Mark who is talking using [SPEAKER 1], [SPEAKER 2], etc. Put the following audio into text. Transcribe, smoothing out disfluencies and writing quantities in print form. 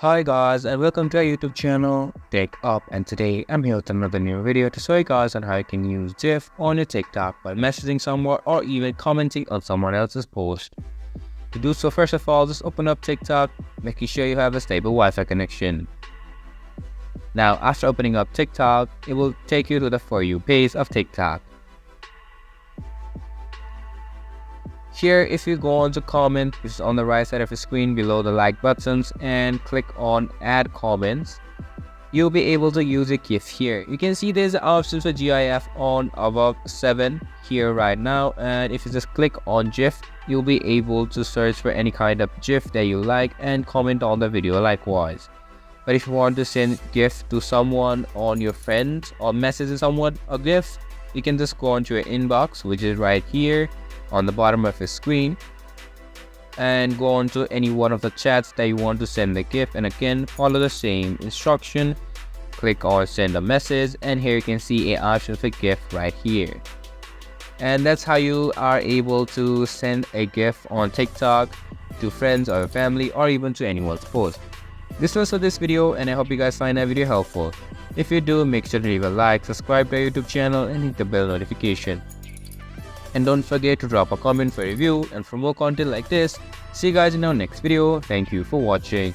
[SPEAKER 1] Hi guys and welcome to our YouTube channel TechUp, and today I'm here with another new video to show you guys on how you can use GIF on your TikTok by messaging someone or even commenting on someone else's post. To do so, first of all, just open up TikTok, making sure you have a stable Wi-Fi connection. Now after opening up TikTok, it will take you to the For You page of TikTok. Here, if you go on to comment, which is on the right side of the screen below the like buttons, and click on add comments, you'll be able to use a GIF here. You can see there's an option for GIF on above 7 here right now, and if you just click on GIF, you'll be able to search for any kind of GIF that you like and comment on the video likewise. But if you want to send GIF to someone on your friends or message someone a GIF, you can just go onto your inbox, which is right here on the bottom of your screen, and go on to any one of the chats that you want to send the GIF, and again follow the same instruction. Click on send a message, and here you can see an option for GIF right here. And that's how you are able to send a GIF on TikTok to friends or family or even to anyone's post. This was for this video, and I hope you guys find that video helpful. If you do, make sure to leave a like, subscribe to our YouTube channel, and hit the bell notification. And don't forget to drop a comment for review, and for more content like this, see you guys in our next video. Thank you for watching.